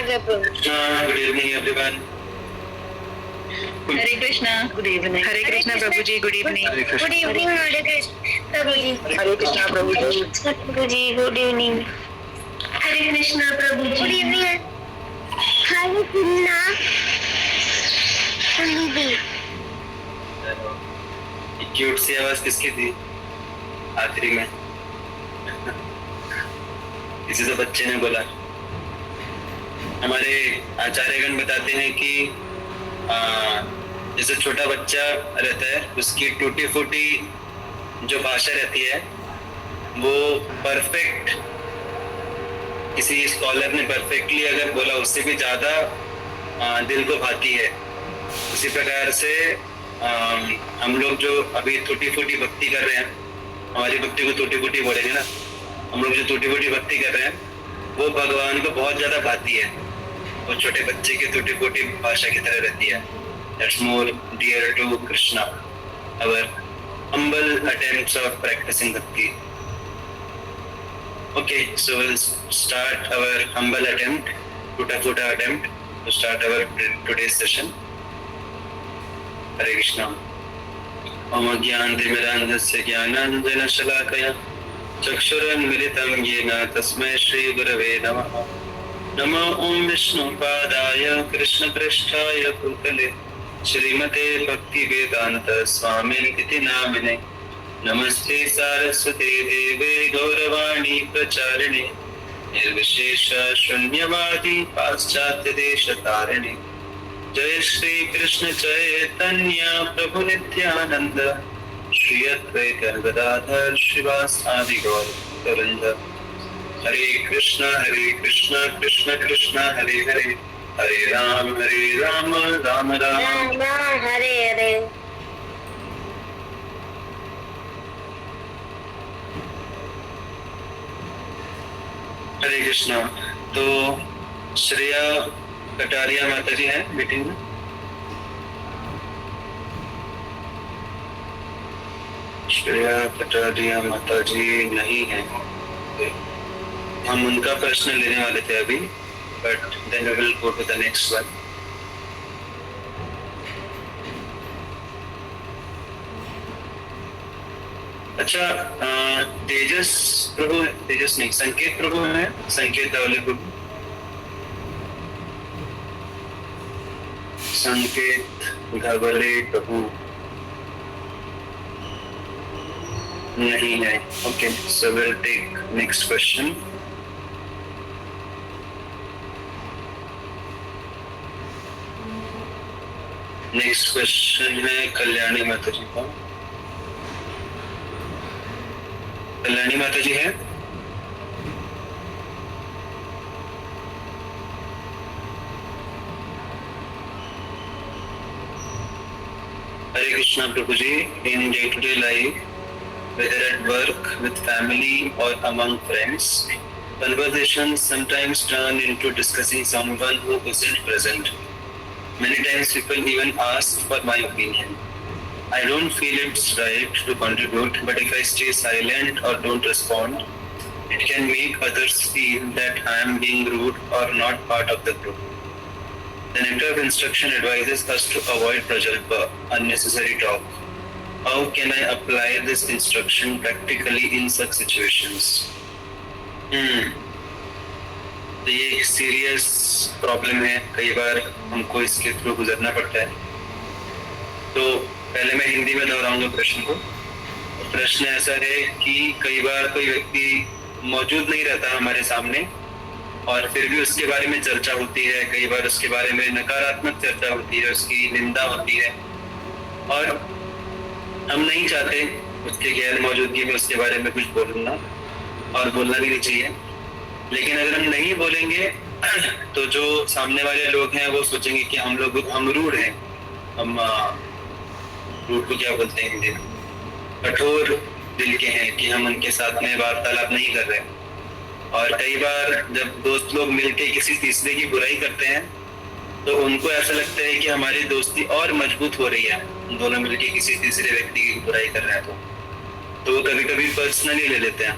Good evening, everyone. Hare Krishna. Good evening. Hare Krishna प्रभु जी. Good evening. Good evening Hare Krishna प्रभु जी. हरे कृष्णा प्रभु जी. प्रभु जी गुड इवनिंग. हरे कृष्णा प्रभु जी. Good evening. हरे कृष्णा प्रभु जी. क्यूट सी आवाज किसकी थी आखिरी में? किसी तो बच्चे ने बोला. हमारे आचार्यगण बताते हैं कि जैसे छोटा बच्चा रहता है उसकी टूटी फूटी जो भाषा रहती है वो परफेक्ट, किसी स्कॉलर ने परफेक्टली अगर बोला उससे भी ज्यादा दिल को भाती है. उसी प्रकार से हम लोग जो अभी टूटी फूटी भक्ति कर रहे हैं, हमारी भक्ति को टूटी फूटी बोलेंगे ना, हम लोग जो टूटी फूटी भक्ति कर रहे हैं वो भगवान को बहुत ज्यादा भाती है. वो छोटे बच्चे की टूटी फूटी भाषा की तरह रहती है. That's more dear to Krishna. Our humble attempts of practicing bhakti. Okay, so we'll start our humble attempt, tuta attempt to start our today's session. Hare Krishna. Om Ajnanatimirandhasya Jnananjana Shalakaya Chakshurunmilitam Yena Tasmai Shri Gurave Namaha. नमो ओम विष्णु पादाय कृष्ण पृष्ठाय भूतले श्रीमते भक्ति वेदांत स्वामी इति नामिने. नमस्ते सारस्वते देवे गौरवाणी प्रचारिणे निर्विशेष शून्यवादी पाश्चात्य देश तारिणे. जय श्री कृष्ण चैतन्य प्रभु नित्यानंद श्री अद्वैत गदाधर श्रीवासादि गौर गोविंद. हरे कृष्णा कृष्ण कृष्ण हरे हरे हरे राम राम राम हरे हरे. हरे कृष्णा. तो श्रेया कटारिया माता जी हैं मीटिंग में. श्रेया कटारिया माता जी नहीं है. हम उनका प्रश्न लेने वाले थे अभी, but then we will go to the next one. अच्छा, तेजस प्रभु, तेजस नहीं, संकेत प्रभु है. संकेत धवले प्रभु, संकेत धवले प्रभु नहीं है. Okay, so will take next question. Next question है कल्याणी माता जी का. कल्याणी माता जी है. हरे कृष्णा प्रभु जी. In day to day life, whether at work, with family or among friends, conversations sometimes turn into discussing someone who isn't present. Many times people even ask for my opinion. I don't feel it's right to contribute, but if I stay silent or don't respond, it can make others feel that I am being rude or not part of the group. The nectar of instruction advises us to avoid prajalpa, unnecessary talk. How can I apply this instruction practically in such situations? तो ये एक serious problem है. कई बार हमको इसके through गुजरना पड़ता है. तो पहले मैं हिंदी में दोहराऊंगा प्रश्न को. प्रश्न ऐसा है कि कई बार कोई व्यक्ति मौजूद नहीं रहता हमारे सामने और फिर भी उसके बारे में चर्चा होती है. कई बार उसके बारे में नकारात्मक चर्चा होती है, उसकी निंदा होती है और हम नहीं चाहते उसके गैर मौजूदगी में उसके बारे में कुछ बोलना, और बोलना भी नहीं चाहिए. लेकिन अगर हम नहीं बोलेंगे तो जो सामने वाले लोग हैं वो सोचेंगे कि हम रूड हैं. हम रूड को क्या बोलते हैं हिंदी में? कठोर दिल के हैं कि हम उनके साथ में वार्तालाप नहीं कर रहे. और कई बार जब दोस्त लोग मिलके किसी तीसरे की बुराई करते हैं तो उनको ऐसा लगता है कि हमारी दोस्ती और मजबूत हो रही है. दोनों मिलके किसी तीसरे व्यक्ति की बुराई कर रहे हैं तो वो कभी कभी पर्सनली ले लेते हैं.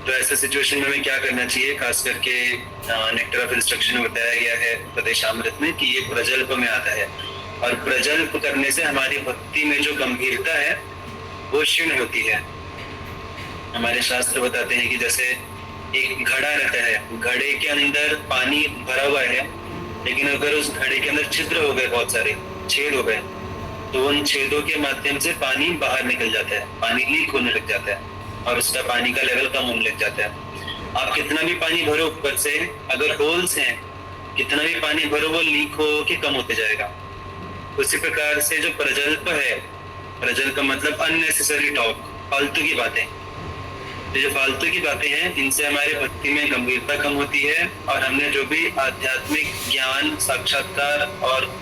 तो ऐसे सिचुएशन में हमें क्या करना चाहिए, खास करके नेक्टर ऑफ इंस्ट्रक्शन में बताया गया है उपदेशामृत में कि ये प्रजल्प में आता है, और प्रजल्प करने से हमारी भक्ति में जो गंभीरता है वो क्षीण होती है। हमारे शास्त्र बताते हैं कि जैसे एक घड़ा रहता है, घड़े के अंदर पानी भरा हुआ है, लेकिन अगर उस घड़े के अंदर छिद्र हो गए, बहुत सारे छेद हो गए, तो उन छेदों के माध्यम से पानी बाहर निकल जाता है, पानी लीक होने लग जाता है और उसका पानी का लेवल कम होने लग जाता है। आप कितना भी पानी भरो ऊपर से, अगर होल्स हैं, कितना भी पानी भरो वो लीक हो के कम होते जाएगा। उसी प्रकार से जो प्रजल्प है, प्रजल्प का मतलब अननेसेसरी टॉक, फालतू की बातें, तो जो फालतू की बातें हैं इनसे हमारी भक्ति में गंभीरता कम होती है, और हमने जो भी आध्यात्मिक ज्ञान, साक्षात्कार और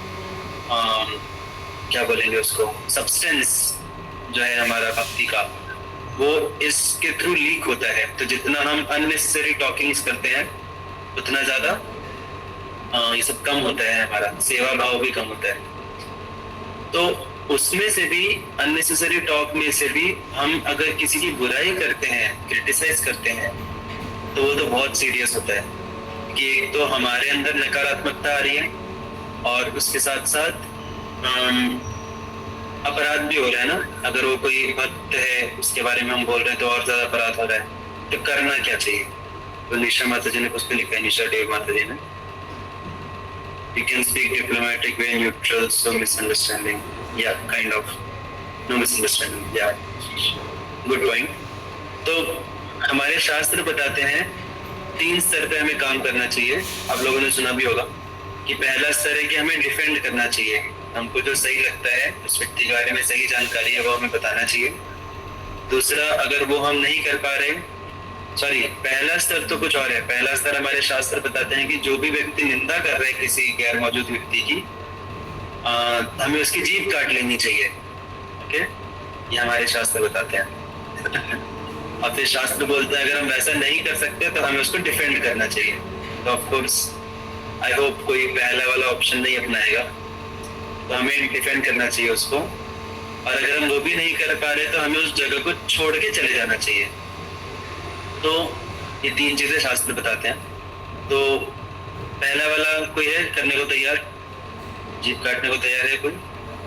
क्या बोलेंगे उसको, सब्सटेंस जो है हमारा भक्ति का, वो इसके थ्रू लीक होता है। तो जितना हम अननेसेसरी टॉकिंग्स करते हैं उतना ज्यादा ये सब कम होता है, हमारा सेवा भाव भी कम होता है। तो उसमें से भी, अननेसेसरी टॉक में से भी हम अगर किसी की बुराई करते हैं, क्रिटिसाइज करते हैं, तो वो तो बहुत सीरियस होता है कि एक तो हमारे अंदर नकारात्मकता आ रही है और उसके साथ साथ अपराध भी हो रहा है ना। अगर वो कोई भक्त है उसके बारे में हम बोल रहे हैं तो और ज्यादा अपराध हो रहा है। तो करना क्या चाहिए? तो निशा माता जी ने कुछ पे लिखा है, निशा देव माता जी ने, You can speak diplomatic way, neutral, so misunderstanding. Yeah, kind of. No misunderstanding. Yeah. Good point. तो हमारे शास्त्र बताते हैं 3 स्तर पे हमें काम करना चाहिए। आप लोगों ने सुना भी होगा कि पहला स्तर है कि हमें डिफेंड करना चाहिए, हमको जो सही लगता है, उस व्यक्ति के बारे में सही जानकारी है वो हमें बताना चाहिए। दूसरा, अगर वो हम नहीं कर पा रहे, पहला स्तर तो कुछ और है। पहला स्तर हमारे शास्त्र बताते हैं कि जो भी व्यक्ति निंदा कर रहे हैं किसी गैर मौजूद व्यक्ति की, हमें उसकी जीभ काट लेनी चाहिए। ओके, ये हमारे शास्त्र बताते हैं। और फिर शास्त्र बोलते हैं अगर हम वैसा नहीं कर सकते तो हमें उसको डिफेंड करना चाहिए। तो ऑफ कोर्स आई होप कोई पहला वाला ऑप्शन नहीं अपनाएगा, तो हमें डिफेंड करना चाहिए उसको। और अगर हम वो भी नहीं कर पा रहे तो हमें उस जगह को छोड़ के चले जाना चाहिए। तो ये 3 चीजें शास्त्र बताते हैं। तो पहला वाला कोई है करने को तैयार? जीभ काटने को तैयार है कोई?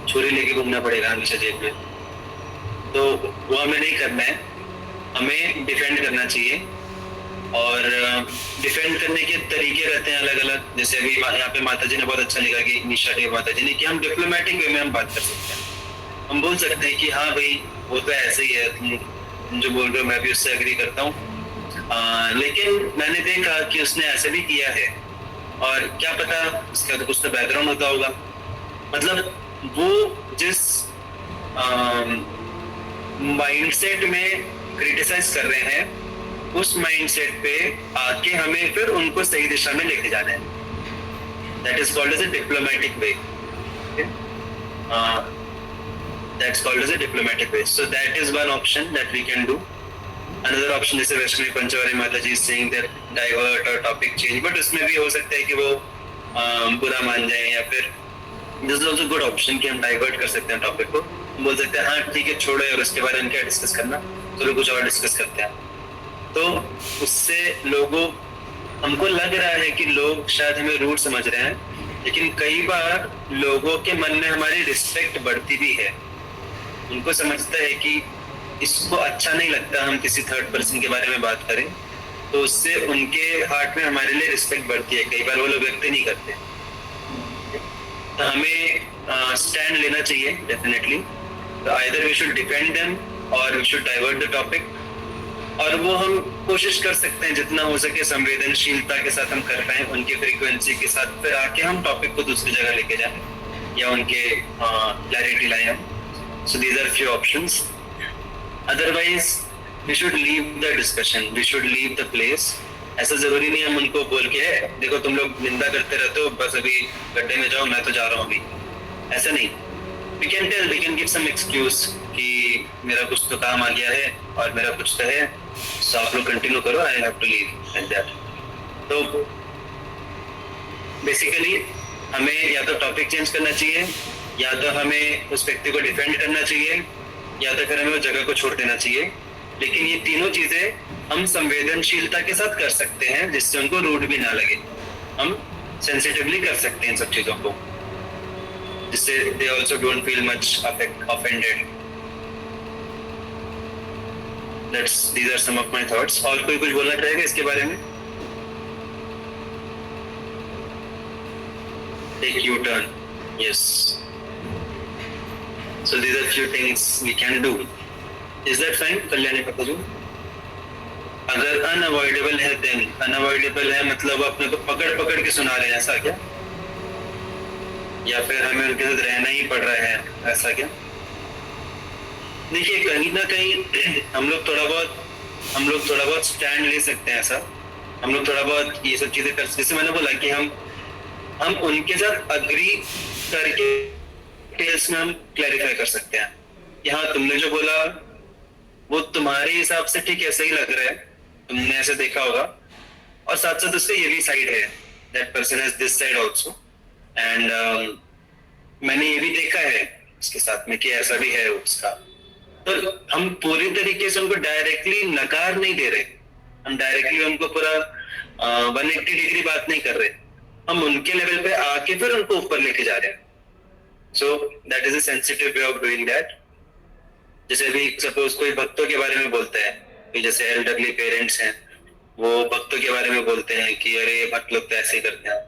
छुरी लेके घूमना पड़ेगा हमेशा जेब में, तो वो हमें नहीं करना है, हमें डिफेंड करना चाहिए। और डिफेंड करने के तरीके रहते हैं अलग अलग। जैसे अभी यहाँ पे माता जी ने बहुत अच्छा लिखा कि निशा देव माता जी ने, कि हम डिप्लोमेटिक वे में हम बात कर सकते हैं। हम बोल सकते हैं कि हाँ भाई वो तो ऐसे ही है, तुम जो बोल रहे हो मैं भी उससे एग्री करता हूँ, लेकिन मैंने देखा कि उसने ऐसे भी किया है, और क्या पता उसका तो कुछ तो बैकग्राउंड होता होगा। मतलब वो जिस माइंडसेट में क्रिटिसाइज कर रहे हैं, उस माइंडसेट पे आके हमें फिर उनको सही दिशा में लेके जाना है। That is called as a diplomatic way. That's called as a diplomatic way. So that is one option that we can do. Another option is Vaishnavi Panchwari Mata ji is saying that divert or topic change, but उसमें भी हो सकता है कि वो बुरा मान जाए, या फिर this is also good option कि हम divert कर सकते हैं टॉपिक को, बोल सकते हैं हाँ ठीक है छोड़ो और उसके बारे में क्या डिस्कस करना, तो कुछ और डिस्कस करते हैं। तो उससे लोगों, हमको लग रहा है कि लोग शायद हमें रूड समझ रहे हैं, लेकिन कई बार लोगों के मन में हमारी रिस्पेक्ट बढ़ती भी है। उनको समझता है कि इसको अच्छा नहीं लगता हम किसी थर्ड पर्सन के बारे में बात करें, तो उससे उनके हार्ट में हमारे लिए रिस्पेक्ट बढ़ती है। कई बार वो लोग व्यक्त नहीं करते, तो हमें स्टैंड लेना चाहिए डेफिनेटली। तो either we should defend them और we should divert the topic, और वो हम कोशिश कर सकते हैं जितना हो सके संवेदनशीलता के साथ हम कर पाए, उनकी फ्रीक्वेंसी के साथ फिर आके हम टॉपिक को दूसरी जगह लेके जाएं या उनके क्लैरिटी लाएं हम। So these are few options. Otherwise, we should leave the discussion. We should leave the place. ऐसा जरूरी नहीं हम उनको बोल के देखो तुम लोग निंदा करते रहते हो, बस अभी गड्ढे में जाओ, मैं तो जा रहा हूँ अभी, ऐसा नहीं। We can tell, we can give some excuse कि मेरा कुछ तो काम आ गया है और मेरा कुछ तो है, so आप लोग कंटिन्यू करो, I have to leave like that. तो बेसिकली हमें या तो टॉपिक चेंज करना चाहिए, या तो हमें उस व्यक्ति को डिफेंड करना चाहिए, या तो फिर हमें उस जगह को छोड़ देना चाहिए। लेकिन ये तीनों चीजें हम संवेदनशीलता के साथ कर सकते हैं, जिससे उनको रूड भी ना लगे। हम सेंसिटिवली कर सकते हैं इन सब चीजों को, जिससे they also don't feel much offended. These are some of my thoughts. और कोई कुछ बोलना चाहेगा इसके बारे में? Take U-turn. Yes. So these are few things we can do. Is that fine, Kalyani पकड़ो? अगर unavoidable है then unavoidable है मतलब अपने को पकड़ के सुना रहे हैं, ऐसा क्या? या फिर हमें उनके साथ रहना ही पड़ रहा है, ऐसा क्या? देखिए कहीं ना कहीं हम लोग थोड़ा बहुत स्टैंड ले सकते हैं, ऐसा हम लोग थोड़ा बहुत ये सब चीजें कर, जैसे मैंने बोला कि हम उनके साथ अग्री करके डिटेल्स में हम क्लैरिफाई कर सकते हैं कि हाँ तुमने जो बोला वो तुम्हारे हिसाब से ठीक है, सही लग रहा है, तुमने ऐसे देखा होगा, और साथ साथ उसका ये भी साइड है, that person has this side also, and मैंने ये भी देखा है उसके साथ में कि ऐसा भी है उसका। तो हम पूरी तरीके से उनको डायरेक्टली नकार नहीं दे रहे, हम डायरेक्टली उनको पूरा 180 डिग्री बात नहीं कर रहे, हम उनके लेवल पे आके फिर उनको ऊपर लेके जा रहे हैं। So that is a sensitive way of doing that. जैसे अभी सपोज कोई भक्तों के बारे में बोलता है कि जैसे एल्डरली पेरेंट्स हैं, वो भक्तों के बारे में बोलते हैं कि अरे भक्त लोग तो ऐसे करते हैं,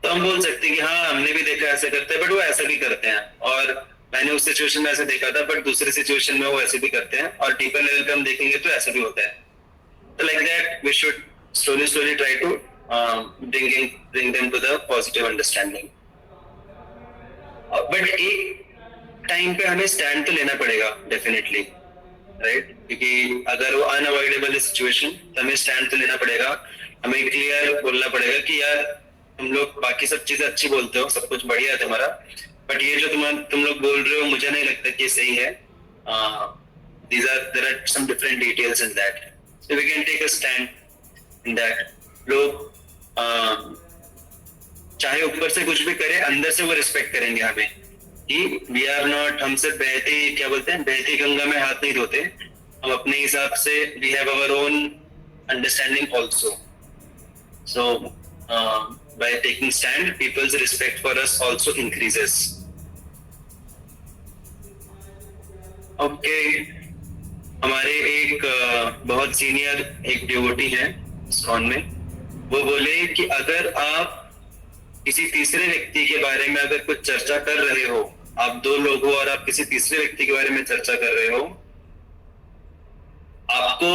तो हम बोल सकते हैं कि हाँ हमने भी देखा ऐसे करते हैं, बट वो ऐसा भी करते हैं, और मैंने उस सिचुएशन में ऐसे देखा था, बट दूसरे सिचुएशन में वो ऐसे भी करते हैं, और डीपर लेवल पे हम देखेंगे तो ऐसा भी होता है। तो like that we should slowly try to bring them to the positive understanding. But एक टाइम पे हमें स्टैंड तो लेना पड़ेगा डेफिनेटली, राइट? क्योंकि अगर वो अनअवॉइडेबल सिचुएशन तो हमें स्टैंड तो लेना पड़ेगा, हमें क्लियर बोलना पड़ेगा कि यार तुम लोग बाकी सब चीजें अच्छी बोलते हो, सब कुछ बढ़िया है तुम्हारा, बट ये जो तुम लोग बोल रहे हो मुझे नहीं लगता कि सही है। there are some different details in that, so we can take a stand in that. लोग चाहे ऊपर से कुछ भी करे, अंदर से वो रिस्पेक्ट करेंगे हमें कि वी आर नॉट, हमसे बहती क्या बोलते हैं, बहती गंगा में हाथ नहीं धोते, हम अपने हिसाब से we have our own understanding also. So by taking stand, people's respect for us also increases. Okay, हमारे एक बहुत सीनियर एक डिवोटी है इस्कॉन में, वो बोले कि अगर आप किसी तीसरे व्यक्ति के बारे में अगर कुछ चर्चा कर रहे हो, आप दो लोग हो और आप किसी तीसरे व्यक्ति के बारे में चर्चा कर रहे हो, आपको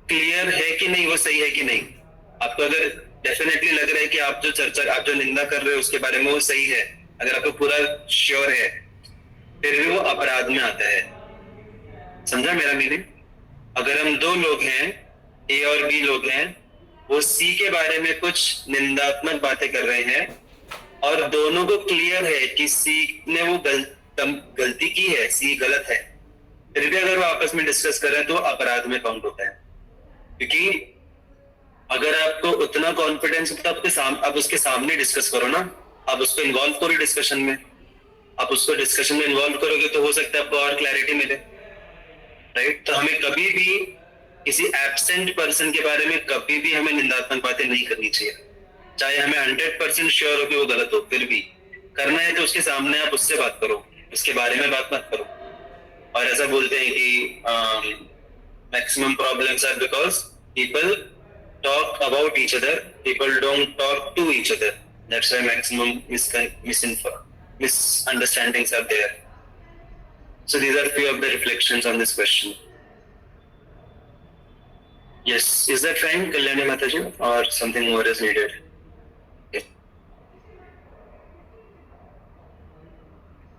क्लियर है कि नहीं वो सही है कि नहीं, आपको अगर डेफिनेटली लग रहा है कि आप जो निंदा कर रहे हो उसके बारे में वो सही है, अगर आपको पूरा श्योर है, फिर भी वो अपराध में आता है। समझा मेरा मीनिंग? अगर हम दो लोग हैं, ए और बी लोग हैं, वो सी के बारे में कुछ निंदात्मक बातें कर रहे हैं और दोनों को क्लियर है कि सी ने वो गलती की है, सी गलत है, फिर भी अगर वो आपस में डिस्कस कर रहे हैं तो अपराध में काउंट होता है। क्योंकि अगर आपको उतना कॉन्फिडेंस तो आप उसके सामने डिस्कस करो ना, आप उसको इन्वॉल्व करो डिस्कशन में, आप उसको डिस्कशन में इन्वॉल्व करोगे तो हो सकता है आपको और क्लैरिटी मिले, राइट? तो हमें कभी भी किसी एब्सेंट पर्सन के बारे में कभी भी हमें निंदात्मक बातें नहीं करनी चाहिए, चाहे हमें 100% श्योर हो कि वो गलत हो, फिर भी करना है तो उसके सामने आप उससे बात करो, उसके बारे में बात मत करो। और ऐसा बोलते हैं कि maximum problems are because people talk about each other, people don't talk to each other. That's why maximum misunderstandings are there. So these are few of the reflections on this question. Yes, is that fine, Kalyani Mataji, or something more is needed? Okay.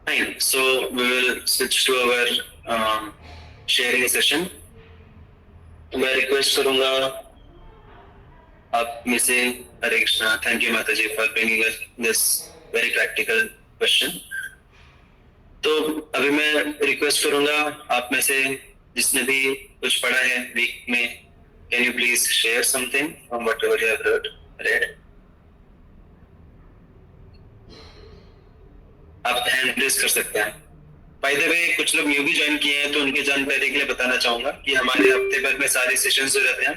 Fine. So we will switch to our sharing session. मैं request करूंगा आप में से, Hare Krishna, thank you माता जी for bringing us this very practical question. तो अभी मैं रिक्वेस्ट करूंगा आप में से जिसने भी कुछ पढ़ा है वीक में, can you please share something from whatever you have read? आप हैंड रेज कर सकते हैं। बाय द वे कुछ लोग न्यू भी ज्वाइन किए हैं तो उनकी जानकारी के लिए बताना चाहूंगा कि हमारे हफ्ते भर में सारे सेशंस जो रहते हैं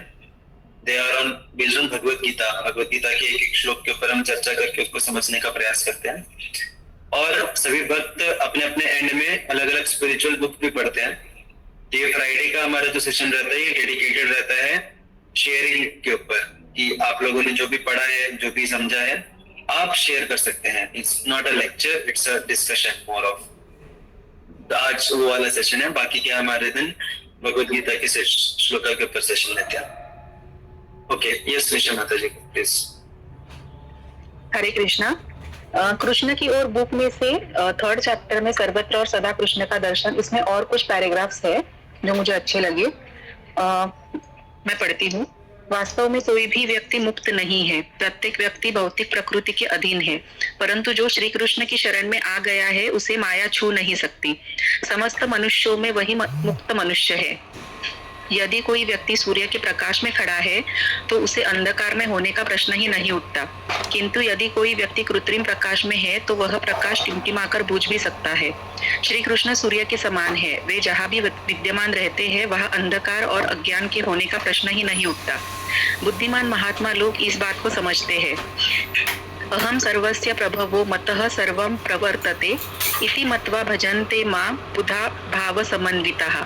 they are on based on Bhagavad Gita के एक एक श्लोक के ऊपर हम चर्चा करके उसको समझने का प्रयास करते हैं और सभी भक्त अपने अपने एंड में अलग अलग स्पिरिचुअल बुक भी पढ़ते हैं। ये फ्राइडे का हमारा जो सेशन रहता है ये डेडिकेटेड रहता है शेयरिंग के ऊपर कि आप लोगों ने जो भी पढ़ा है जो भी समझा है आप शेयर कर सकते हैं। It's not a lecture, it's a discussion more of. आज वो वाला सेशन है, बाकी क्या हमारे दिन भगवत गीता के श्लोक के ऊपर सेशन रहते हैं। ओके, यस विषय माता जी प्लीज। हरे कृष्णा। कृष्ण की ओर बुक में से 3rd चैप्टर में सर्वत्र और सदा कृष्ण का दर्शन, इसमें और कुछ पैराग्राफ्स है जो मुझे अच्छे लगे। मैं पढ़ती हूँ। वास्तव में कोई भी व्यक्ति मुक्त नहीं है, प्रत्येक व्यक्ति भौतिक प्रकृति के अधीन है, परंतु जो श्री कृष्ण की शरण में आ गया है उसे माया छू नहीं सकती। समस्त मनुष्यों में वही मुक्त मनुष्य है। यदि कोई व्यक्ति सूर्य के प्रकाश में खड़ा है तो उसे अंधकार में होने का प्रश्न ही नहीं उठता, किंतु यदि कोई व्यक्ति कृत्रिम प्रकाश में है तो वह प्रकाश टिमटिमाकर बुझ भी सकता है। श्री कृष्ण सूर्य के समान है, वे जहाँ भी विद्यमान रहते हैं वहाँ अंधकार और अज्ञान के होने का प्रश्न ही नहीं उठता। बुद्धिमान महात्मा लोग इस बात को समझते हैं। अहम सर्वस्य प्रभवो मतः सर्वं प्रवर्तते इति मत्वा भजन्ते मां बुधा भाव समन्विताः।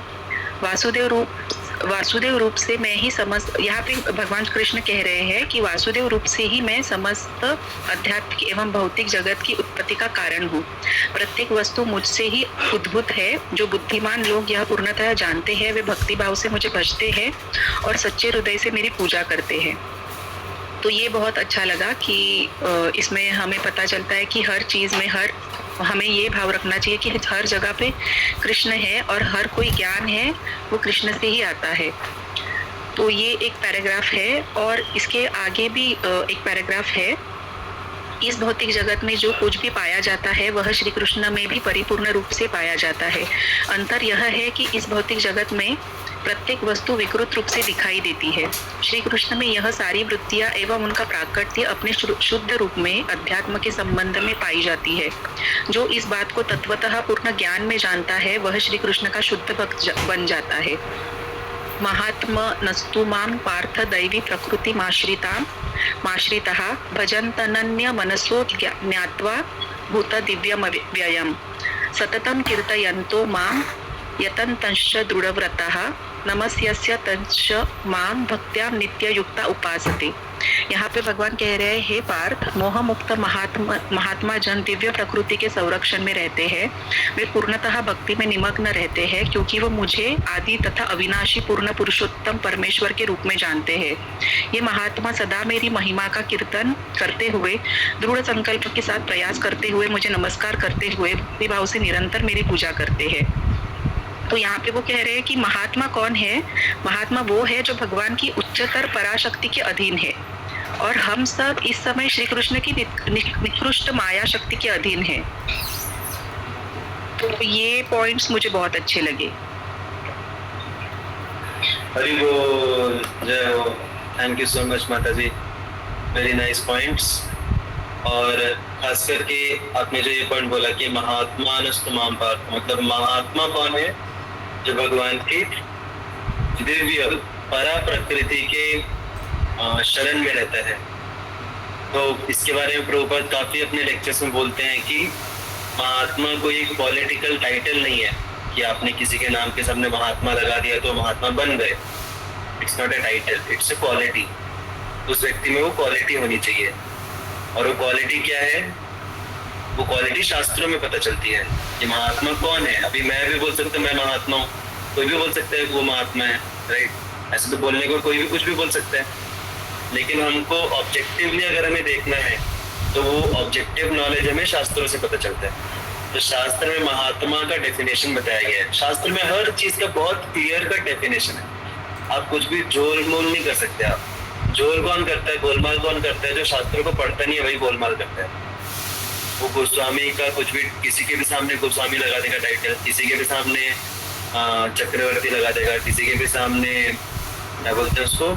वासुदेव रूप से मैं ही समस्त, यहाँ पे भगवान कृष्ण कह रहे हैं कि वासुदेव रूप से ही मैं समस्त आध्यात्मिक एवं भौतिक जगत की उत्पत्ति का कारण हूँ। प्रत्येक वस्तु मुझसे ही उद्भूत है। जो बुद्धिमान लोग यह पूर्णतः जानते हैं वे भक्ति भाव से मुझे भजते हैं और सच्चे हृदय से मेरी पूजा करते हैं। तो ये बहुत अच्छा लगा कि इसमें हमें पता चलता है कि हर चीज में हमें ये भाव रखना चाहिए कि हर जगह पे कृष्ण है और हर कोई ज्ञान है वो कृष्ण से ही आता है। तो ये एक पैराग्राफ है और इसके आगे भी एक पैराग्राफ है। इस भौतिक जगत में जो कुछ भी पाया जाता है वह श्री कृष्ण में भी परिपूर्ण रूप से पाया जाता है। अंतर यह है कि इस भौतिक जगत में प्रत्येक वस्तु विकृत रूप से दिखाई देती है। श्री कृष्ण में यह सारी वृत्तियां एवं उनका प्राकट्य अपने शुद्ध रूप में अध्यात्म के संबंध में पाई जाती है। जो इस बात को तत्वतः पूर्ण ज्ञान में जानता है वह श्री कृष्ण का शुद्ध भक्त बन जाता है। महात्मा नस्तु मां पार्थ दैवी प्रकृति माश्रितः भजन्तनन्य मनसो ज्ञात्वा भूत दिव्यम व्ययम् सततं कीर्तयन्तो मां यतन्तंश्च दृढव्रतः नमस्यस्य तंश्च मां भक्त्या नित्ययुक्ता उपासते। यहाँ पे भगवान कह रहे हैं, हे पार्थ, मोह मुक्त महात्मा जन दिव्य प्रकृति के संरक्षण में रहते हैं। वे पूर्णतः भक्ति में निमग्न रहते हैं क्योंकि वो मुझे आदि तथा अविनाशी पूर्ण पुरुषोत्तम परमेश्वर के रूप में जानते हैं। ये महात्मा सदा मेरी महिमा का कीर्तन करते हुए दृढ़ संकल्प के साथ प्रयास करते हुए मुझे नमस्कार करते हुए भक्ति भाव से निरंतर मेरी पूजा करते हैं। तो यहाँ पे वो कह रहे हैं कि महात्मा कौन है? महात्मा वो है जो भगवान की उच्चतर पराशक्ति के अधीन है और हम सब इस समय श्री कृष्ण की निकृष्ट माया शक्ति के अधीन है। तो ये पॉइंट्स मुझे बहुत अच्छे लगे। हरि बोल, जय हो। थैंक यू सो मच माता जी, वेरी नाइस पॉइंट्स। और खास करके आपने जो ये पॉइंट बोला कि महात्मा नस्तु मां पार्थ, मतलब महात्मा कौन है? जो भगवान की दिव्य परा प्रकृति के शरण में रहता है। तो इसके बारे में प्रभुपाद काफी अपने लेक्चर्स में बोलते हैं कि महात्मा कोई एक पॉलिटिकल टाइटल नहीं है कि आपने किसी के नाम के सामने महात्मा लगा दिया तो महात्मा बन गए। It's not a title, it's a quality. उस व्यक्ति में वो क्वालिटी होनी चाहिए। और वो क्वालिटी क्या है? वो क्वालिटी शास्त्रों में पता चलती है कि महात्मा कौन है। अभी मैं भी बोल सकता हूँ मैं महात्मा हूँ, कोई भी बोल सकता है वो महात्मा है, राइट? ऐसे तो बोलने को कोई भी कुछ भी बोल सकता है, लेकिन हमको ऑब्जेक्टिवली अगर हमें देखना है तो वो ऑब्जेक्टिव नॉलेज हमें शास्त्रों से पता चलता है। तो शास्त्र में महात्मा का डेफिनेशन बताया गया है। शास्त्र में हर चीज का बहुत क्लियर कट डेफिनेशन है। आप कुछ भी जोल मोल नहीं कर सकते। आप जोर कौन करता है, गोलमाल कौन करता है? जो शास्त्रों को पढ़ता नहीं है वही गोलमाल करता है। वो गोस्वामी का कुछ भी, किसी के भी सामने गोस्वामी लगा देगा टाइटल, किसी के भी सामने चक्रवर्ती लगा देगा, किसी के भी सामने क्या बोलते हैं उसको,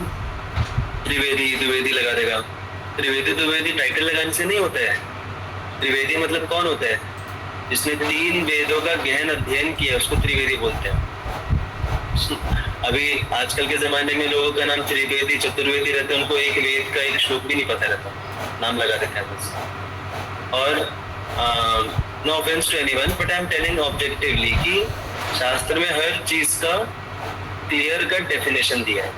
त्रिवेदी लगा देगा। त्रिवेदी टाइटल लगाने से नहीं होता है। त्रिवेदी मतलब कौन होता है? जिसने 3 वेदों का गहन अध्ययन किया उसको त्रिवेदी बोलते हैं। अभी आजकल के जमाने में लोगों का नाम त्रिवेदी चतुर्वेदी रहते हैं, उनको एक वेद का एक श्लोक भी नहीं पता रहता, नाम लगा रखा है बस। और no offense to anyone but I am telling objectively कि शास्त्र में हर चीज का क्लियर कट डेफिनेशन दिया है।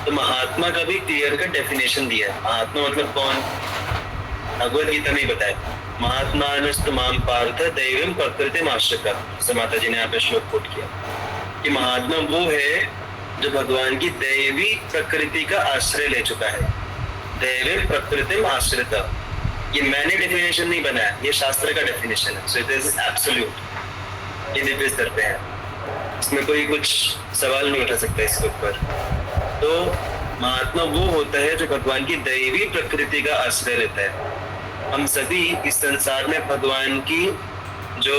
तो महात्मा का भी क्लियर कट डेफिनेशन दिया है। महात्मा मतलब कौन? भगवद गीता में बताया, महात्मा माम पार्थ दैवम प्रकृतिम आश्रिता। जैसे माता जी ने यहाँ पे श्लोक कोट किया कि महात्मा वो है जो भगवान की दैवी प्रकृति का आश्रय ले चुका है। दैवी प्रकृतिम आश्रिता, ये मैंने डेफिनेशन नहीं बनाया, ये शास्त्र का डेफिनेशन है। सो इट इज एब्सोल्यूट, ये दिव्य स्तर पे है, इसमें कोई कुछ सवाल नहीं उठा सकता इसके ऊपर। तो महात्मा वो होता है जो भगवान की दैवी प्रकृति का आश्रय लेता है। हम सभी इस संसार में भगवान की जो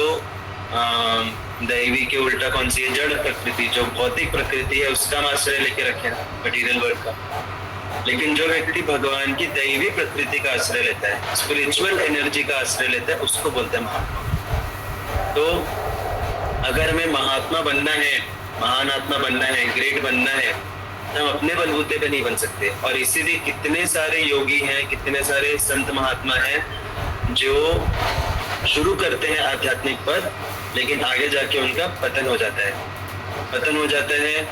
दैवी के उल्टा कौन सी है, जड़ प्रकृति, जो भौतिक प्रकृति है उसका हम आश्रय लेके रखे हैं, मटीरियल वर्ल्ड का। लेकिन जो व्यक्ति भगवान की दैवी प्रकृति का आश्रय लेता है, स्पिरिचुअल एनर्जी का आश्रय लेता है, उसको बोलते हैं महात्मा। तो अगर हमें महात्मा बनना है, महान आत्मा बनना है, ग्रेट बनना है, तो हम अपने बलबूते पे नहीं बन सकते। और इसीलिए कितने सारे योगी हैं, कितने सारे संत महात्मा हैं जो शुरू करते हैं आध्यात्मिक पद, लेकिन आगे जाके उनका पतन हो जाता है। पतन हो जाता है,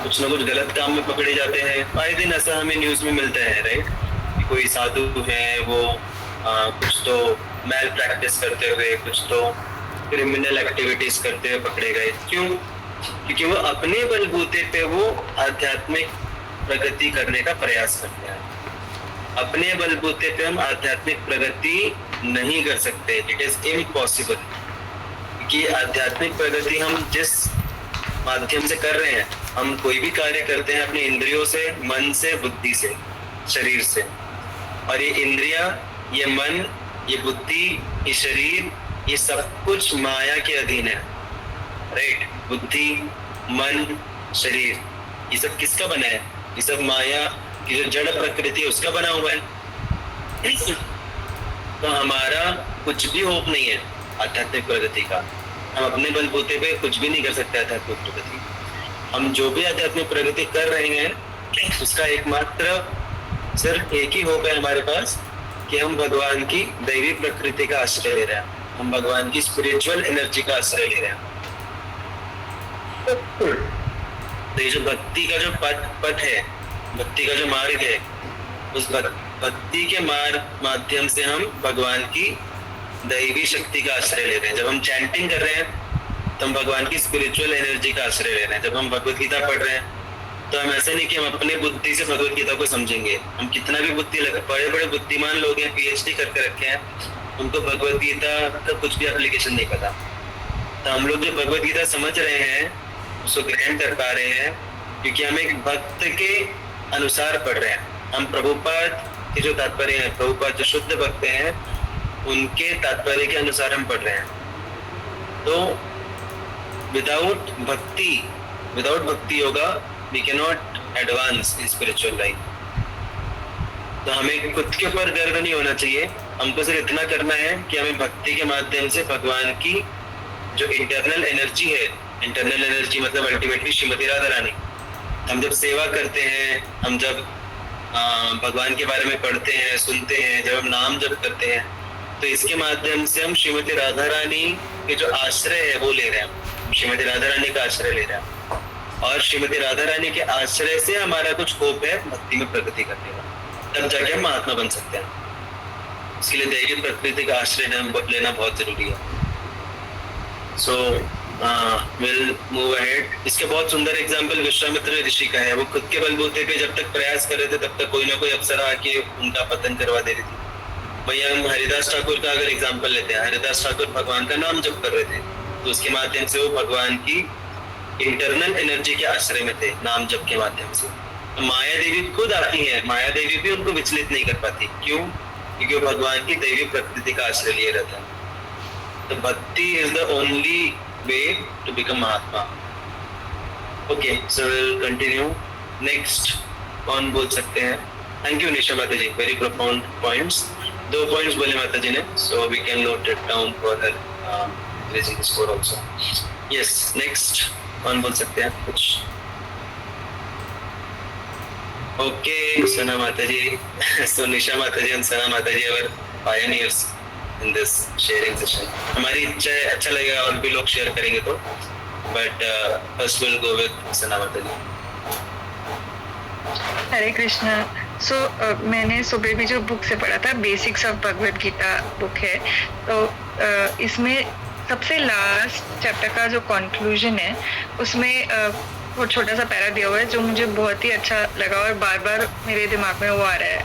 कुछ ना कुछ गलत काम में पकड़े जाते हैं। आए दिन ऐसा हमें न्यूज में मिलता है, राइट? कोई साधु है वो कुछ तो मैल प्रैक्टिस करते हुए, कुछ तो क्रिमिनल एक्टिविटीज करते हुए पकड़े गए। क्यों? क्योंकि वो अपने बलबूते पे वो आध्यात्मिक प्रगति करने का प्रयास करते हैं। अपने बलबूते पे हम आध्यात्मिक प्रगति नहीं कर सकते, इट इज इम्पॉसिबल। कि आध्यात्मिक प्रगति हम जिस माध्यम से कर रहे हैं, हम कोई भी कार्य करते हैं अपने इंद्रियों से, मन से, बुद्धि से, शरीर से। और ये इंद्रिया, ये मन, ये बुद्धि, ये शरीर, ये सब कुछ माया के अधीन है, राइट? बुद्धि, मन, शरीर, ये सब किसका बना है? ये सब माया की जो जड़ प्रकृति है उसका बना हुआ है। तो हमारा कुछ भी होप नहीं है आध्यात्मिक प्रगति का। हम अपने बलबूते पे कुछ भी नहीं कर सकते आध्यात्मिक प्रगति। हम जो भी आध्यात्मिक प्रगति कर रहे हैं उसका एकमात्र सिर्फ एक ही होप है हमारे पास कि हम भगवान की दैवी प्रकृति का आश्रय ले रहे हैं, हम भगवान की स्पिरिचुअल एनर्जी का आश्रय ले रहे हैं। तो ये जो भक्ति का जो पथ है, भक्ति का जो मार्ग है, उस भक्ति के माध्यम से हम भगवान की दैवी शक्ति का आश्रय ले रहे हैं। जब हम चैंटिंग कर रहे हैं तो हम भगवान की स्पिरिचुअल एनर्जी का आश्रय ले रहे हैं। जब हम भगवत गीता पढ़ रहे हैं तो हम ऐसे नहीं कि हम अपने बुद्धि से भगवत गीता को समझेंगे। हम कितना भी बड़े बड़े बुद्धिमान लोग हैं, PhD करके रखे हैं, उनको भगवत गीता का कुछ भी एप्लीकेशन नहीं पता। तो हम लोग जो भगवत गीता समझ रहे हैं उसको ग्रहण कर पा रहे हैं क्योंकि हम एक भक्त के अनुसार पढ़ रहे हैं। हम प्रभुपाद के जो तात्पर्य है, प्रभुपाद जो शुद्ध भक्त हैं, उनके तात्पर्य के अनुसार हम पढ़ रहे हैं। तो without bhakti yoga we cannot advance in spiritual life. तो हमें खुद के ऊपर गर्व नहीं होना चाहिए। हमको सिर्फ इतना करना है कि हमें भक्ति के माध्यम से भगवान की जो इंटरनल एनर्जी है, इंटरनल एनर्जी मतलब अल्टीमेटली श्रीमती राधा रानी, हम जब सेवा करते हैं, हम जब भगवान के बारे में पढ़ते हैं, सुनते हैं, जब हम नाम जप करते हैं, तो इसके माध्यम से हम श्रीमती राधा रानी के जो आश्रय है वो ले रहे हैं, श्रीमती राधा रानी का आश्रय ले रहे हैं। और श्रीमती राधा रानी के आश्रय से हमारा कुछ होप है भक्ति में प्रगति करने का, तब जाके हम महात्मा बन सकते हैं। इसके लिए दैवी प्रकृति का आश्रय लेना बहुत जरूरी है। So will move ahead. इसके बहुत सुंदर एग्जाम्पल विश्वामित्र ऋषि का है। वो खुद के बलबूते पे जब तक प्रयास कर रहे थे तब तक कोई ना कोई अप्सरा आके उनका पतन करवा दे रही थी। भैया हम हरिदास ठाकुर का अगर एग्जाम्पल लेते हैं, हरिदास ठाकुर भगवान का नाम जप कर रहे थे तो उसके माध्यम से वो भगवान की इंटरनल एनर्जी के आश्रय में थे, नाम जप के माध्यम से। तो माया देवी खुद आती है, माया देवी भी उनको विचलित नहीं कर पाती। क्यों? क्योंकि वो भगवान की दैवी प्रकृति का आश्रय लिए रहता है। तो bhakti is the only way to become mahatma. Okay, so will continue. Next कौन बोल सकते हैं? Thank you Nisha Mata ji, very profound points. 2 points बोले माता जी ने, so we can note it down for her increasing the score also. Yes, next कौन बोल सकते हैं कुछ? Okay, Sana Mataji, so Nisha Mataji and Sana Mataji are pioneers in this sharing session. हमारी इच्छा है अच्छा लगेगा और भी लोग शेयर करेंगे तो, but first we'll go with Sana Mataji. हरे कृष्णा। सो मैंने सुबह भी जो बुक से पढ़ा था, basics of Bhagavad Gita book है, तो इसमें सबसे लास्ट चैप्टर का जो कंक्लूजन है उसमें वो छोटा सा पैरा दिया हुआ है जो मुझे बहुत ही अच्छा लगा और बार बार मेरे दिमाग में वो आ रहा है।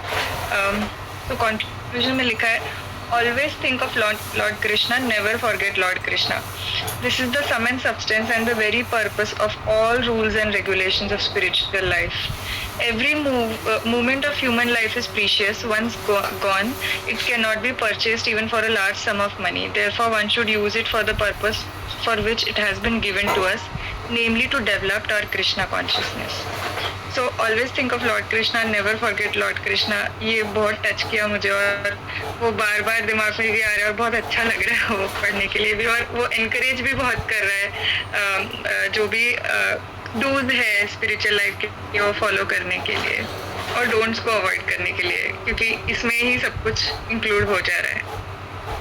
तो कंक्लूजन में लिखा है, always think of Lord Krishna, never forget Lord Krishna. This is the sum and substance and the very purpose of all rules and regulations of spiritual life. Every moment of human life is precious. Once gone, it cannot be purchased even for a large sum of money. Therefore, one should use it for the purpose for which it has been given to us, namely to develop our Krishna consciousness. So always think of Lord Krishna, never forget Lord Krishna. ये बहुत touch किया मुझे और वो बार बार दिमाग में भी आ रहा है और बहुत अच्छा लग रहा है वो पढ़ने के लिए भी, और वो एनकरेज भी बहुत कर रहा है जो भी डूज है स्पिरिचुअल लाइफ के वो फॉलो करने के लिए और डोंट्स को अवॉइड करने के लिए, क्योंकि इसमें ही सब कुछ इंक्लूड हो जा रहा है।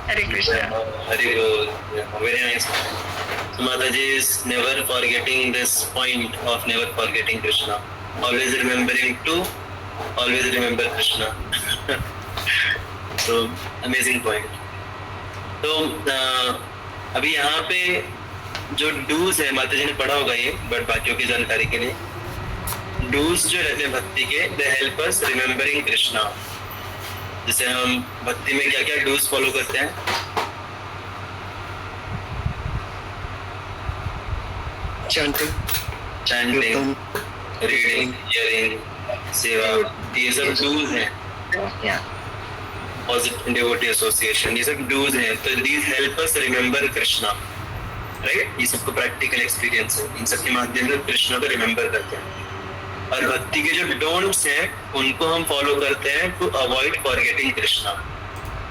हरे कृष्णा। हरे very nice. So Mataji is never forgetting this point of never forgetting Krishna. Always remembering to always remember Krishna. So amazing point. तो अभी यहाँ पे जो डूज है माता जी ने पढ़ा होगा ये, बट बाकियों की जानकारी के लिए डूज जो रहते हैं भक्ति के, they help us remembering Krishna. जैसे हम भक्ति में क्या क्या डूज फॉलो करते हैं, चैंटिंग, रीडिंग, हियरिंग, सेवा, ये सब डूज हैं। पॉजिटिव डिवोटी एसोसिएशन, ये सब डूज हैं। तो these help us remember Krishna, right? ये सबको प्रैक्टिकल एक्सपीरियंस है, इन सब के माध्यम से कृष्णा को रिमेम्बर करते हैं। और भक्ति के जो डोंट्स हैं उनको हम फॉलो करते हैं टू अवॉइड फॉरगेटिंग कृष्णा।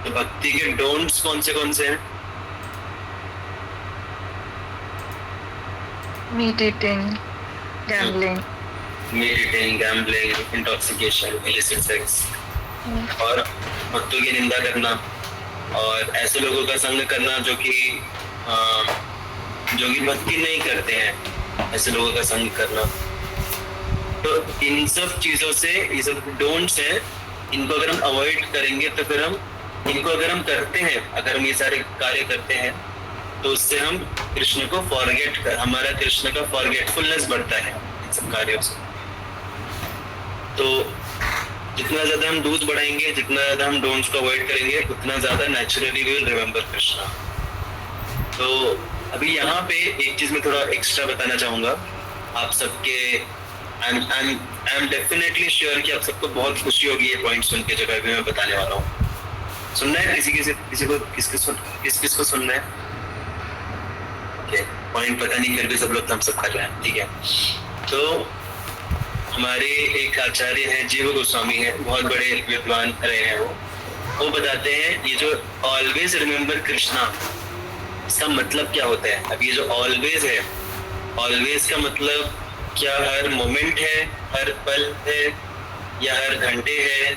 तो भक्ति के डोंट्स कौन से हैं? Meat eating, gambling, intoxication, illicit sex, और भक्तों की निंदा करना और ऐसे लोगों का संग करना जो कि भक्ति नहीं करते हैं, ऐसे लोगों का संग करना। तो इन सब चीजों से, ये सब डोंट्स हैं, इनको अगर हम अवॉइड करेंगे तो फिर हम इनको अगर हम करते हैं, अगर हम ये सारे कार्य करते हैं तो उससे हम कृष्ण को हमारा कृष्ण का फॉरगेटफुलनेस बढ़ता है इन सब कार्यों से। तो जितना ज्यादा हम डूज बढ़ाएंगे, जितना ज्यादा हम डोंट्स को अवॉइड करेंगे, उतना ज्यादा naturally we will remember Krishna. तो अभी यहाँ पे एक चीज मैं थोड़ा एक्स्ट्रा बताना चाहूंगा आप सबके। आई एम डेफिनेटली श्योर कि आप सबको बहुत खुशी होगी ये पॉइंट सुन के जो अभी मैं बताने वाला हूँ। सुनना है किसको सुनना है? पॉइंट पता नहीं, फिर भी सब लोग हम सब कर रहे हैं, ठीक है। तो हमारे एक आचार्य हैं, जीव गोस्वामी हैं, बहुत बड़े विद्वान रहे हैं वो बताते हैं ये जो ऑलवेज रिमेम्बर कृष्णा, इसका मतलब क्या होता है। अब ये जो ऑलवेज है, ऑलवेज का मतलब क्या हर मोमेंट है, हर पल है, या हर घंटे है,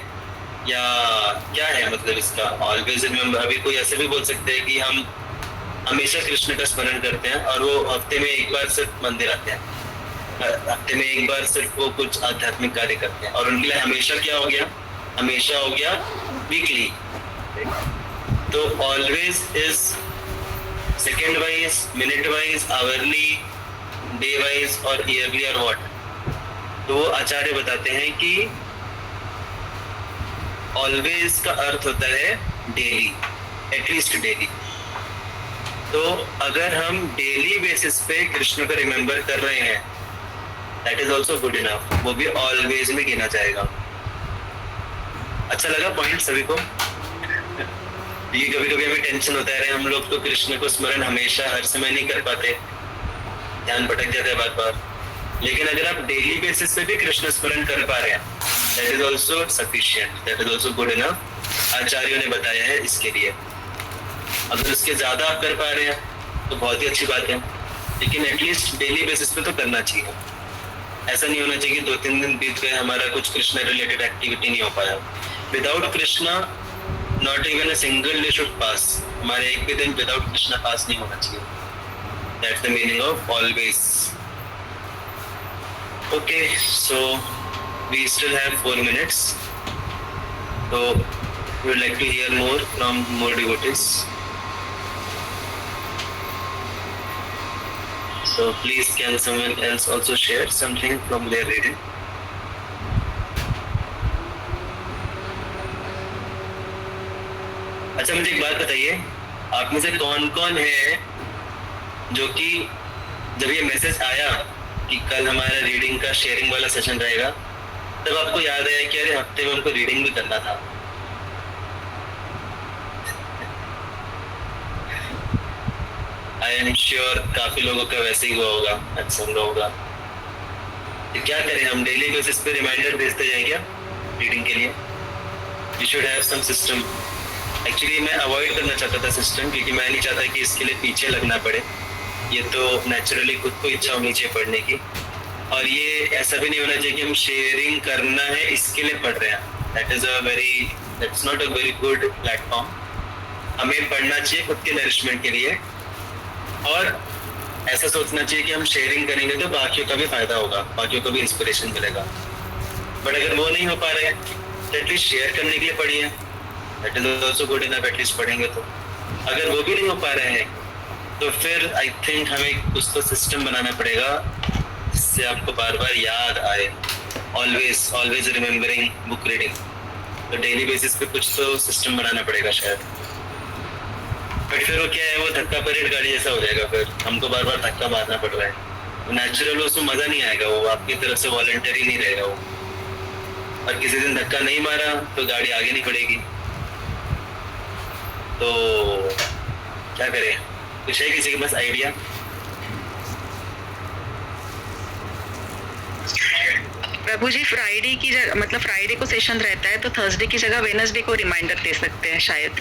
या क्या है मतलब इसका ऑलवेज रिमेम्बर? अभी कोई ऐसे भी बोल सकते हैं कि हम हमेशा कृष्ण का स्मरण करते हैं और वो हफ्ते में एक बार सिर्फ मंदिर आते हैं, हफ्ते में एक बार सिर्फ वो कुछ आध्यात्मिक कार्य करते हैं, और उनके लिए हमेशा क्या हो गया? हमेशा हो गया वीकली। तो always is second wise, minute wise, hourly, day wise और ईयरली और व्हाट। तो वो आचार्य बताते हैं कि ऑलवेज का अर्थ होता है डेली, एटलीस्ट डेली। तो अगर हम डेली बेसिस पे कृष्ण को रिमेम्बर कर रहे हैं, that is also good enough, वो भी ऑलवेज में गिना जाएगा। अच्छा लगा पॉइंट सभी को? ये कभी कभी हमें टेंशन होता है, हम लोग तो कृष्ण को स्मरण हमेशा हर समय नहीं कर पाते, ध्यान भटक जाता है बार बार। लेकिन अगर आप डेली बेसिस पे भी कृष्ण स्मरण कर पा रहे हैं, that is also sufficient, that is also good enough. आचार्यों ने बताया है इसके लिए। अगर उसके ज्यादा आप कर पा रहे हैं तो बहुत ही अच्छी बात है, लेकिन एटलीस्ट डेली बेसिस पे तो करना चाहिए। ऐसा नहीं होना चाहिए कि 2-3 दिन बीत गए, हमारा कुछ कृष्णा रिलेटेड एक्टिविटी नहीं हो पाया। Without Krishna not even a single day should pass. हमारे एक भी दिन विदाउट कृष्णा पास नहीं होना चाहिए। That's the meaning of always. Okay, so we still have 4 minutes, so we would like to hear more from more devotees. So please, can someone else also share something from their reading? अच्छा, मुझे एक बात बताइए, आप में से कौन कौन है जो कि जब ये मैसेज आया कि कल हमारा रीडिंग का शेयरिंग वाला सेशन रहेगा, तब आपको याद आया कि अरे हफ्ते में हमको रीडिंग भी करना था? आई एम श्योर काफी लोगों का वैसे ही हुआ होगा, अच्छा लोगों का। तो क्या करें, हम डेली बेसिस पे रिमाइंडर भेजते जाएं क्या रीडिंग के लिए? You should have some system. Actually मैं अवॉइड करना चाहता था सिस्टम, क्योंकि मैं नहीं चाहता कि इसके लिए पीछे लगना पड़े। ये तो नेचुरली खुद को इच्छा होनी चाहिए पढ़ने की, और ये ऐसा भी नहीं होना चाहिए कि हम शेयरिंग करना है इसके लिए पढ़ रहे हैं। That's not a very good platform. हमें पढ़ना चाहिए खुद के नरिशमेंट के लिए, और ऐसा सोचना चाहिए कि हम शेयरिंग करेंगे तो बाकियों का भी फायदा होगा, बाकियों को भी इंस्पिरेशन मिलेगा। बट अगर वो नहीं हो पा रहे हैं तो एटलीस्ट शेयर करने के लिए पढ़िए। That is also good enough, at least पढ़ेंगे तो। अगर वो भी नहीं हो पा रहे हैं तो फिर आई थिंक हमें कुछ तो सिस्टम बनाना पड़ेगा जिससे आपको बार बार याद आए। Always remembering book reading. तो डेली बेसिस पे कुछ तो सिस्टम बनाना पड़ेगा शायद। बट फिर वो क्या है, वो धक्का परेड गाड़ी जैसा हो जाएगा, फिर हमको बार बार धक्का मारना पड़ रहा है। नेचुरल उसमें मजा नहीं आएगा, वो आपकी तरफ से वॉलंटरी नहीं रहेगा वो। और किसी दिन धक्का नहीं मारा तो गाड़ी आगे नहीं बढ़ेगी। तो क्या करें, कुछ है किसी के पास आइडिया? प्रभु जी, फ्राइडे की जगह, मतलब फ्राइडे को सेशन रहता है तो थर्सडे की जगह वेडनेसडे को रिमाइंडर दे सकते हैं शायद।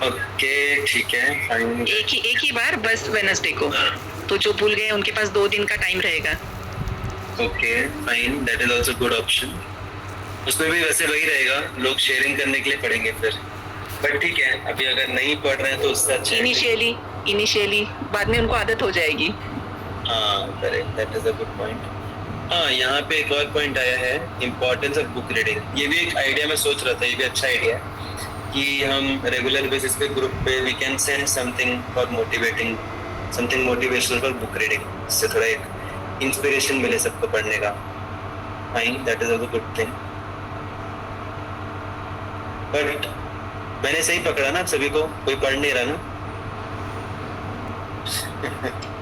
ओके, ठीक है, फाइन। एक ही बार बस वेडनेसडे को, तो जो भूल गए उनके पास 2 दिन का टाइम रहेगा। Okay, fine, that is also good option. उसमें भी वैसे वही रहेगा, लोग शेयरिंग करने के लिए पढ़ेंगे फिर। बट ठीक है, अभी अगर नहीं पढ़ रहे हैं तो उससे अच्छा इनिशियली बाद में उनको आदत हो जाएगी। हाँ, correct, that is a good point. हाँ, यहाँ पे एक और पॉइंट आया है, इम्पोर्टेंस ऑफ बुक रीडिंग। ये भी एक आइडिया मैं सोच रहा था, ये भी अच्छा आइडिया है कि हम रेगुलर बेसिस पे ग्रुप पे we can send something for motivating, something motivational for book reading. इससे थोड़ा एक इंस्पिरेशन मिले सबको पढ़ने का। Fine, that is also good thing. But मैंने सही पकड़ा ना सभी को? कोई पढ़ नहीं रहा ना?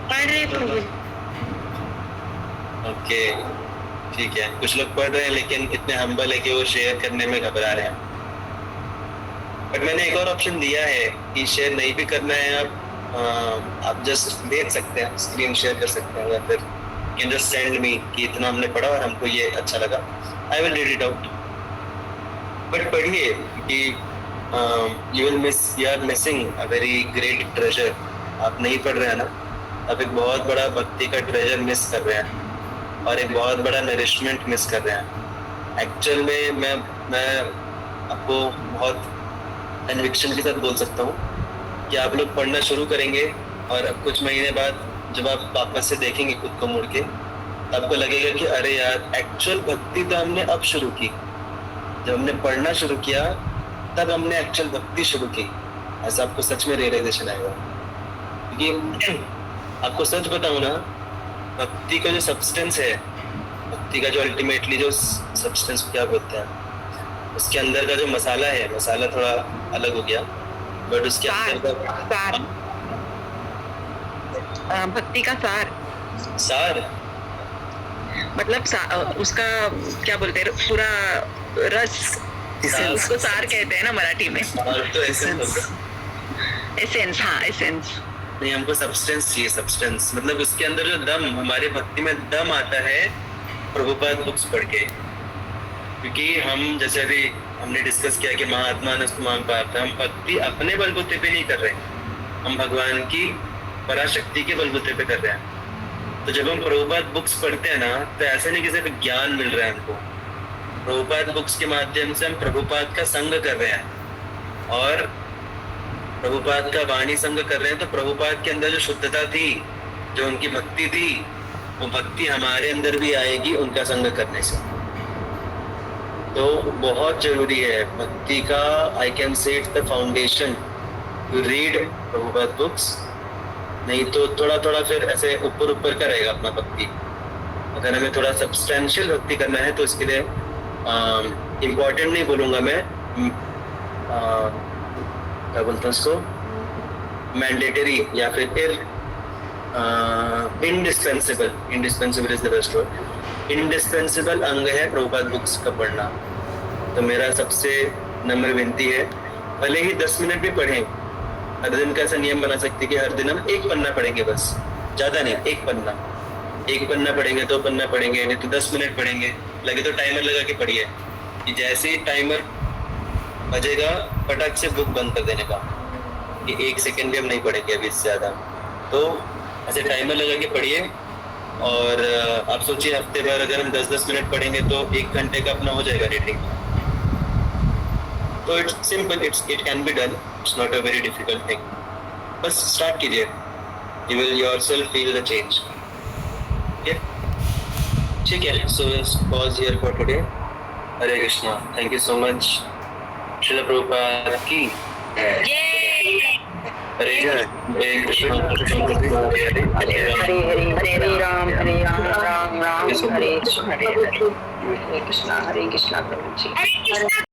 पढ़ रहे प्रभु। ओके, ठीक है, कुछ लोग पढ़ रहे हैं लेकिन इतने हम्बल है कि वो शेयर करने में घबरा रहे हैं। बट मैंने एक और ऑप्शन दिया है कि शेयर नहीं भी करना है, आप जस्ट देख सकते हैं, स्क्रीन शेयर कर सकते हैं, या फिर कैन जस्ट सेंड मी कि इतना हमने पढ़ा और हमको ये अच्छा लगा, I will read it out. But पढ़िए कि you are missing a very great treasure. आप नहीं पढ़ रहे हैं ना, आप एक बहुत बड़ा भक्ति का ट्रेजर मिस कर रहे हैं, और एक बहुत बड़ा नरिशमेंट मिस कर रहे हैं। एक्चुअल में मैं आपको बहुत कन्विक्शन के साथ बोल सकता हूँ कि आप लोग पढ़ना शुरू करेंगे, और अब कुछ महीने बाद जब आप वापस से देखेंगे खुद को मुड़ के, तो आपको लगेगा कि अरे यार, एक्चुअल भक्ति तो हमने अब शुरू की। जब हमने पढ़ना शुरू किया तब हमने एक्चुअल भक्ति शुरू की। ऐसा आपको सच में रियलाइजेशन आएगा। क्योंकि आपको सच बताऊं ना, भक्ति का जो सब्सटेंस है, भक्ति का जो अल्टीमेटली जो सब्सटेंस क्या बोलते हैं, उसके अंदर का जो मसाला है, मसाला थोड़ा अलग हो गया, बट उसके अंदर का भक्ति का सार मतलब उसका क्या बोलते हैं, पूरा रस, उसको सार कहते हैं ना मराठी में। तो एसेंस, हाँ एसेंस। नहीं, हमको सब्सटेंस चाहिए, सब्सटेंस मतलब उसके अंदर जो दम, हमारे भक्ति में दम आता है प्रभुपाद बुक्स पढ़ के। क्योंकि हम जैसे अभी हमने डिस्कस किया कि महात्मा ने उसको मान पाता, हम भक्ति अपने बलबूते पे नहीं कर रहे, हम भगवान की पराशक्ति के बलबूते पे कर रहे हैं। तो जब हम प्रभुपाद बुक्स पढ़ते हैं ना, तो ऐसा नहीं कि सिर्फ ज्ञान मिल रहा है हमको। प्रभुपाद बुक्स के माध्यम से हम प्रभुपाद का संग कर रहे हैं और प्रभुपाद का वाणी संग कर रहे हैं। तो प्रभुपाद के अंदर जो शुद्धता थी, जो उनकी भक्ति थी, वो भक्ति हमारे अंदर भी आएगी उनका संग करने से। तो बहुत जरूरी है भक्ति का, I can say it's the foundation to read Prabhupada books. नहीं तो थोड़ा थोड़ा फिर ऐसे ऊपर ऊपर का रहेगा अपना भक्ति। अगर हमें थोड़ा सब्सटेंशियल भक्ति करना है तो इसके लिए इम्पोर्टेंट नहीं बोलूँगा मैं, क्या बोलता हूँ उसको, मैंडेटरी या फिर indispensable is the best word. Indispensable अंग है प्रभुपाद बुक्स का पढ़ना। तो मेरा सबसे नम्र विनती है, भले ही 10 मिनट भी पढ़ें, हर दिन का ऐसा नियम बना सकते कि हर दिन हम 1 पन्ना पढ़ेंगे, बस ज़्यादा नहीं, 1 पन्ना पढ़ेंगे, 2 पन्ना पढ़ेंगे, नहीं तो 10 मिनट पढ़ेंगे। लगे तो टाइमर लगा के पढ़िए कि जैसे ही टाइमर बजेगा फटाक से बुक बंद कर देने का, कि 1 सेकेंड भी हम नहीं पढ़ेंगे अभी इससे ज़्यादा। तो ऐसे टाइमर लगा के पढ़िए। और आप सोचिए हफ्ते भर अगर हम 10-10 मिनट पढ़ेंगे तो 1 घंटे का अपना हो जाएगा रीडिंग। तो it's simple, it can be done, it's not a very difficult thing. बस स्टार्ट कीजिए, you will yourself feel the change. ठीक है, so let's pause here for today. Hare Krishna, thank you so much. Srila Prabhupada की हरे कृष्ण, हरे राम राम राम हरे कृष्ण, हरे कृष्णा प्रभु जी।